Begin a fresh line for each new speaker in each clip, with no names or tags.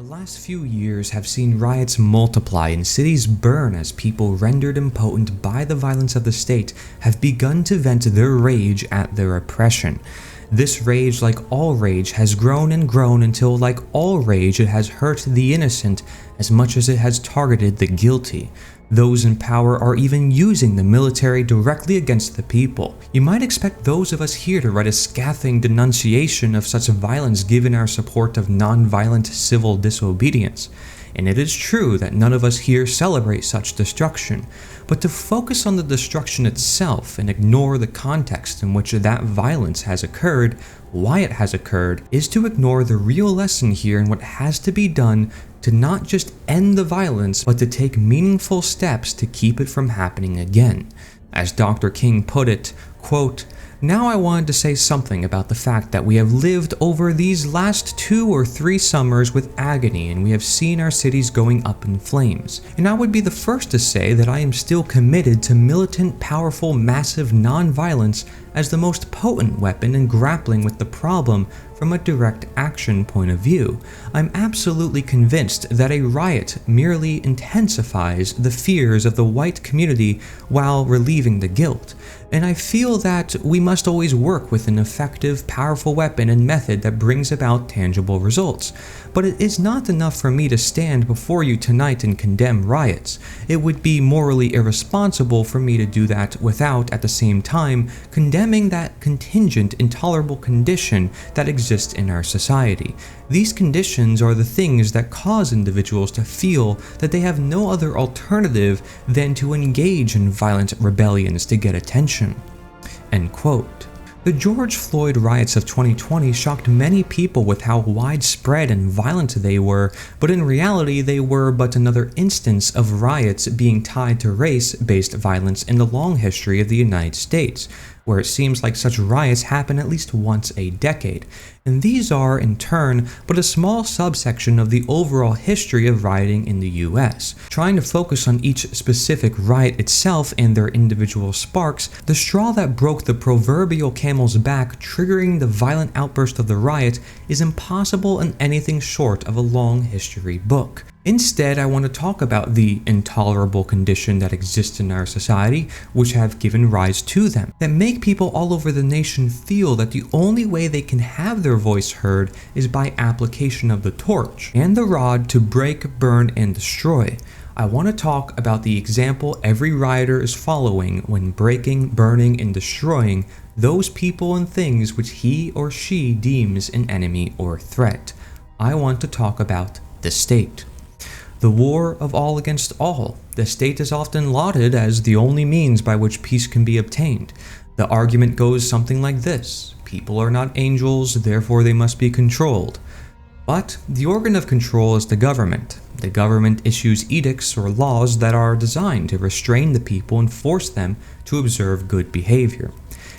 The last few years have seen riots multiply and cities burn as people rendered impotent by the violence of the state have begun to vent their rage at their oppression. This rage, like all rage, has grown and grown until, like all rage, it has hurt the innocent as much as it has targeted the guilty. Those in power are even using the military directly against the people. You might expect those of us here to write a scathing denunciation of such violence given our support of non-violent civil disobedience. And it is true that none of us here celebrate such destruction, but to focus on the destruction itself and ignore the context in which that violence has occurred, why it has occurred, is to ignore the real lesson here in what has to be done to not just end the violence, but to take meaningful steps to keep it from happening again. As Dr. King put it, quote, "Now I wanted to say something about the fact that we have lived over these last 2 or 3 summers with agony and we have seen our cities going up in flames. And I would be the first to say that I am still committed to militant, powerful, massive non-violence as the most potent weapon in grappling with the problem from a direct action point of view. I'm absolutely convinced that a riot merely intensifies the fears of the white community while relieving the guilt. And I feel that we must always work with an effective, powerful weapon and method that brings about tangible results. But it is not enough for me to stand before you tonight and condemn riots. It would be morally irresponsible for me to do that without, at the same time, condemning that contingent, intolerable condition that exists in our society. These conditions are the things that cause individuals to feel that they have no other alternative than to engage in violent rebellions to get attention." End quote. The George Floyd riots of 2020 shocked many people with how widespread and violent they were, but in reality they were but another instance of riots being tied to race-based violence in the long history of the United States, where it seems like such riots happen at least once a decade. And these are, in turn, but a small subsection of the overall history of rioting in the US. Trying to focus on each specific riot itself and their individual sparks, the straw that broke the proverbial camel's back, triggering the violent outburst of the riot, is impossible in anything short of a long history book. Instead, I want to talk about the intolerable condition that exists in our society, which have given rise to them, that make people all over the nation feel that the only way they can have their voice heard is by application of the torch and the rod to break, burn, and destroy. I want to talk about the example every rioter is following when breaking, burning, and destroying those people and things which he or she deems an enemy or threat. I want to talk about the state. The war of all against all. The state is often lauded as the only means by which peace can be obtained. The argument goes something like this: people are not angels, therefore they must be controlled. But the organ of control is the government. The government issues edicts or laws that are designed to restrain the people and force them to observe good behavior.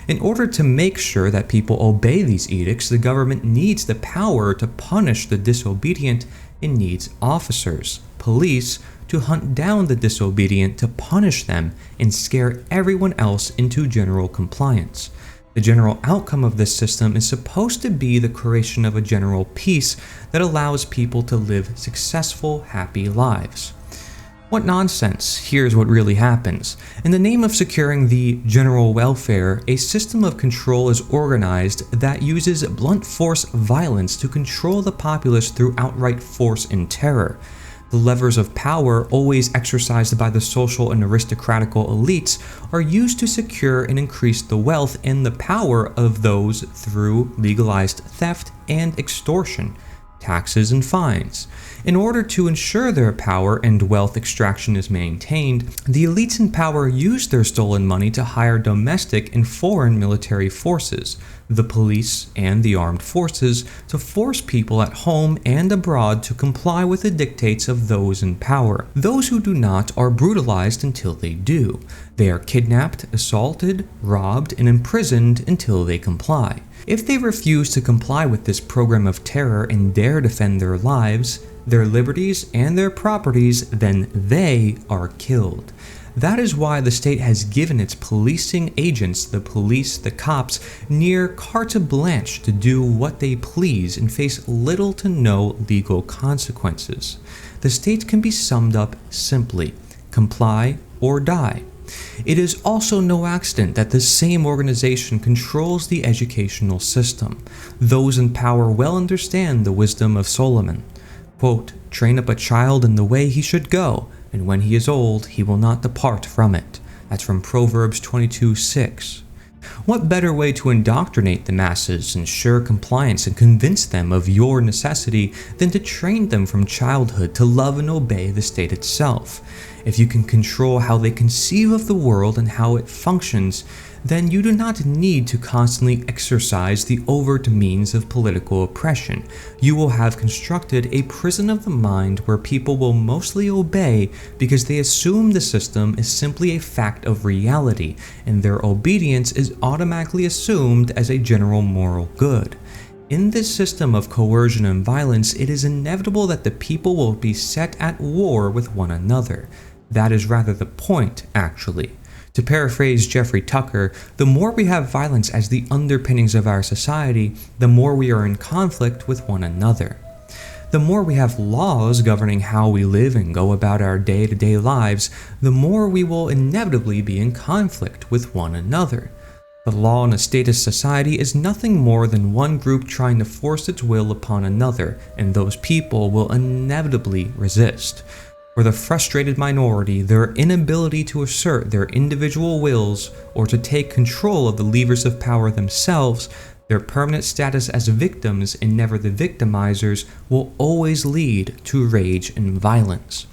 In order to make sure that people obey these edicts, the government needs the power to punish the disobedient and needs officers, police, to hunt down the disobedient, to punish them, and scare everyone else into general compliance. The general outcome of this system is supposed to be the creation of a general peace that allows people to live successful, happy lives. What nonsense. Here's what really happens. In the name of securing the general welfare, a system of control is organized that uses blunt force violence to control the populace through outright force and terror. The levers of power, always exercised by the social and aristocratical elites, are used to secure and increase the wealth and the power of those through legalized theft and extortion, taxes and fines. In order to ensure their power and wealth extraction is maintained, the elites in power use their stolen money to hire domestic and foreign military forces, the police and the armed forces, to force people at home and abroad to comply with the dictates of those in power. Those who do not are brutalized until they do. They are kidnapped, assaulted, robbed, and imprisoned until they comply. If they refuse to comply with this program of terror and dare defend their lives, their liberties, and their properties, then they are killed. That is why the state has given its policing agents, the police, the cops, near carte blanche to do what they please and face little to no legal consequences. The state can be summed up simply: comply or die. It is also no accident that this same organization controls the educational system. Those in power well understand the wisdom of Solomon. Quote, "Train up a child in the way he should go, and when he is old, he will not depart from it." That's from Proverbs 22:6. What better way to indoctrinate the masses, ensure compliance, and convince them of your necessity than to train them from childhood to love and obey the state itself? If you can control how they conceive of the world and how it functions, then you do not need to constantly exercise the overt means of political oppression. You will have constructed a prison of the mind where people will mostly obey because they assume the system is simply a fact of reality, and their obedience is automatically assumed as a general moral good. In this system of coercion and violence, it is inevitable that the people will be set at war with one another. That is rather the point, actually. To paraphrase Jeffrey Tucker, the more we have violence as the underpinnings of our society, the more we are in conflict with one another. The more we have laws governing how we live and go about our day-to-day lives, the more we will inevitably be in conflict with one another. The law in a statist society is nothing more than one group trying to force its will upon another, and those people will inevitably resist. For the frustrated minority, their inability to assert their individual wills or to take control of the levers of power themselves, their permanent status as victims and never the victimizers, will always lead to rage and violence.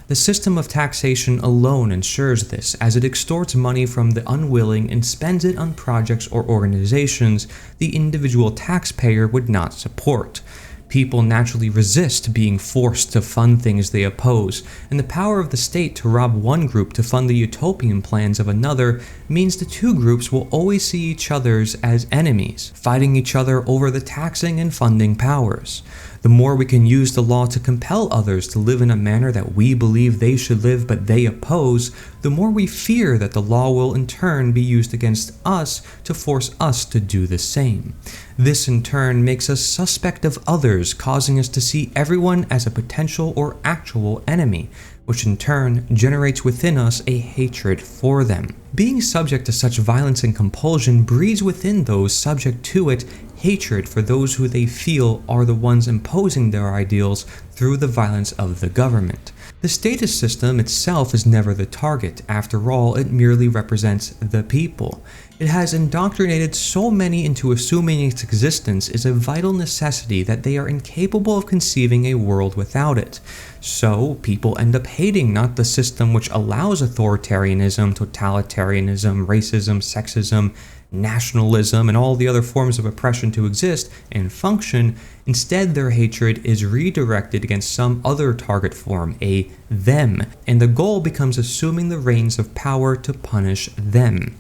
The system of taxation alone ensures this, as it extorts money from the unwilling and spends it on projects or organizations the individual taxpayer would not support. People naturally resist being forced to fund things they oppose, and the power of the state to rob one group to fund the utopian plans of another means the two groups will always see each other as enemies, fighting each other over the taxing and funding powers. The more we can use the law to compel others to live in a manner that we believe they should live but they oppose, the more we fear that the law will in turn be used against us to force us to do the same. This in turn makes us suspect of others, causing us to see everyone as a potential or actual enemy, which in turn generates within us a hatred for them. Being subject to such violence and compulsion breeds within those subject to it hatred for those who they feel are the ones imposing their ideals through the violence of the government. The statist system itself is never the target. After all, it merely represents the people. It has indoctrinated so many into assuming its existence is a vital necessity that they are incapable of conceiving a world without it. So, people end up hating not the system which allows authoritarianism, totalitarianism, racism, sexism, nationalism, and all the other forms of oppression to exist and function. Instead, their hatred is redirected against some other target form, a them, and the goal becomes assuming the reins of power to punish them.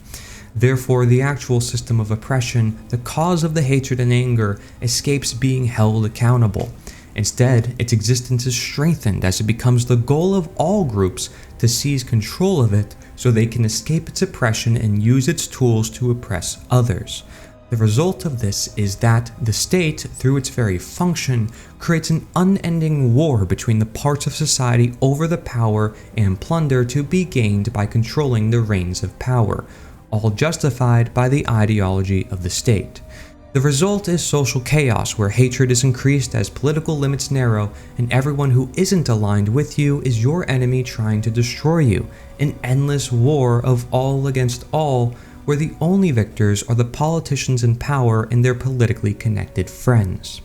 Therefore, the actual system of oppression, the cause of the hatred and anger, escapes being held accountable. Instead, its existence is strengthened as it becomes the goal of all groups to seize control of it so they can escape its oppression and use its tools to oppress others. The result of this is that the state, through its very function, creates an unending war between the parts of society over the power and plunder to be gained by controlling the reins of power, all justified by the ideology of the state. The result is social chaos where hatred is increased as political limits narrow and everyone who isn't aligned with you is your enemy trying to destroy you, an endless war of all against all where the only victors are the politicians in power and their politically connected friends.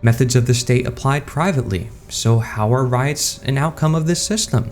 Methods of the state applied privately. So how are riots an outcome of this system?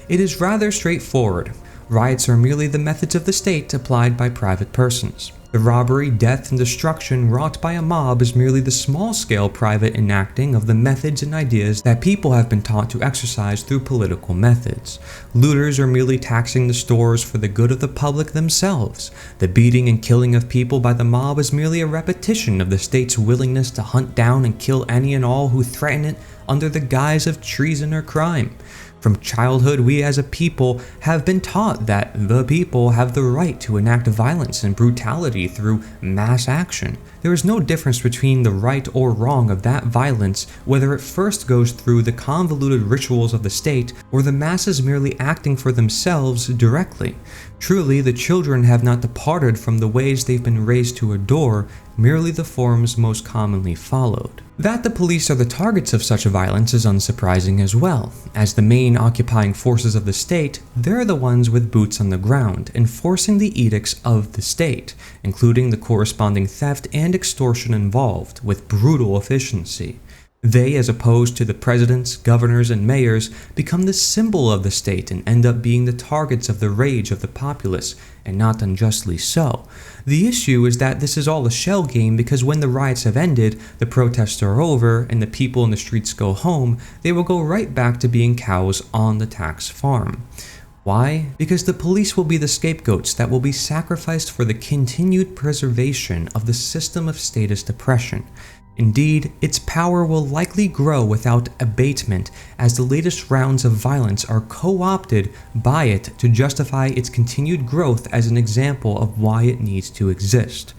It is rather straightforward. Riots are merely the methods of the state applied by private persons. The robbery, death, and destruction wrought by a mob is merely the small-scale private enacting of the methods and ideas that people have been taught to exercise through political methods. Looters are merely taxing the stores for the good of the public themselves. The beating and killing of people by the mob is merely a repetition of the state's willingness to hunt down and kill any and all who threaten it under the guise of treason or crime. From childhood, we as a people have been taught that the people have the right to enact violence and brutality through mass action. There is no difference between the right or wrong of that violence, whether it first goes through the convoluted rituals of the state or the masses merely acting for themselves directly. Truly, the children have not departed from the ways they've been raised to adore, merely the forms most commonly followed. That the police are the targets of such violence is unsurprising as well. As the main occupying forces of the state, they're the ones with boots on the ground, enforcing the edicts of the state, including the corresponding theft and extortion involved, with brutal efficiency. They, as opposed to the presidents, governors, and mayors, become the symbol of the state and end up being the targets of the rage of the populace, and not unjustly so. The issue is that this is all a shell game because when the riots have ended, the protests are over, and the people in the streets go home, they will go right back to being cows on the tax farm. Why? Because the police will be the scapegoats that will be sacrificed for the continued preservation of the system of statist oppression. Indeed, its power will likely grow without abatement as the latest rounds of violence are co-opted by it to justify its continued growth as an example of why it needs to exist.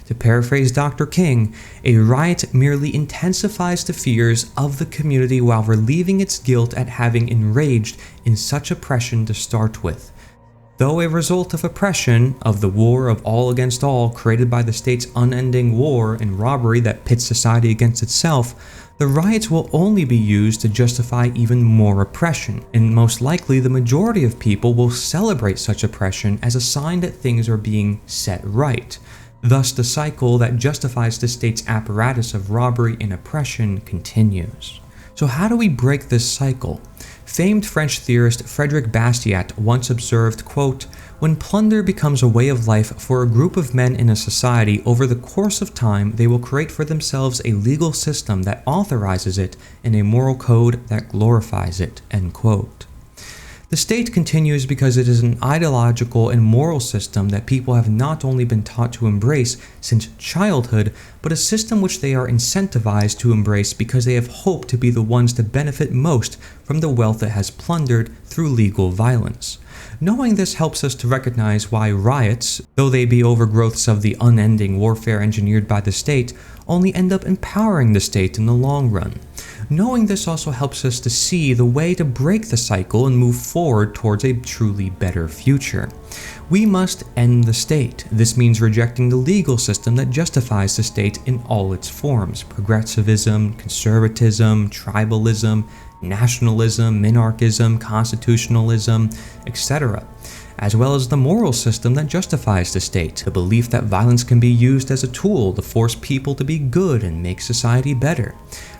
To paraphrase Dr. King, a riot merely intensifies the fears of the community while relieving its guilt at having enraged in such oppression to start with. Though a result of oppression, of the war of all against all created by the state's unending war and robbery that pits society against itself, the riots will only be used to justify even more oppression, and most likely the majority of people will celebrate such oppression as a sign that things are being set right. Thus, the cycle that justifies the state's apparatus of robbery and oppression continues. So how do we break this cycle? Famed French theorist Frédéric Bastiat once observed, quote, "When plunder becomes a way of life for a group of men in a society, over the course of time they will create for themselves a legal system that authorizes it and a moral code that glorifies it." End quote. The state continues because it is an ideological and moral system that people have not only been taught to embrace since childhood, but a system which they are incentivized to embrace because they have hoped to be the ones to benefit most from the wealth it has plundered through legal violence. Knowing this helps us to recognize why riots, though they be overgrowths of the unending warfare engineered by the state, only end up empowering the state in the long run. Knowing this also helps us to see the way to break the cycle and move forward towards a truly better future. We must end the state. This means rejecting the legal system that justifies the state in all its forms: progressivism, conservatism, tribalism, nationalism, minarchism, constitutionalism, etc., as well as the moral system that justifies the state, the belief that violence can be used as a tool to force people to be good and make society better.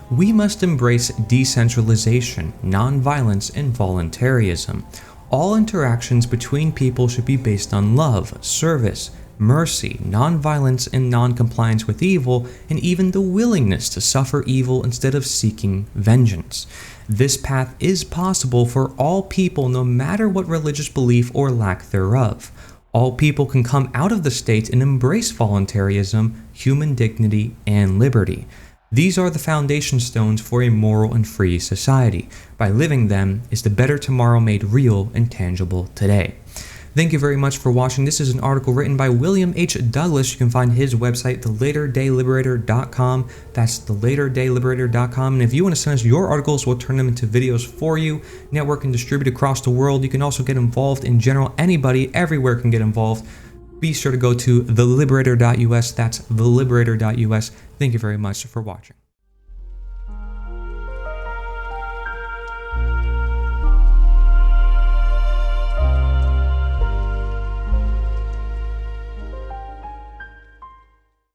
We must embrace decentralization, nonviolence, and voluntarism. All interactions between people should be based on love, service, mercy, nonviolence, and noncompliance with evil, and even the willingness to suffer evil instead of seeking vengeance. This path is possible for all people no matter what religious belief or lack thereof. All people can come out of the state and embrace voluntarism, human dignity, and liberty. These are the foundation stones for a moral and free society. By living them is the better tomorrow made real and tangible today. Thank you very much for watching. This is an article written by William H. Douglas. You can find his website, thelaterdayliberator.com. That's thelaterdayliberator.com. And if you want to send us your articles, we'll turn them into videos for you, network and distribute across the world. You can also get involved in general. Anybody, everywhere can get involved. Be sure to go to theliberator.us. That's theliberator.us. Thank you very much for watching.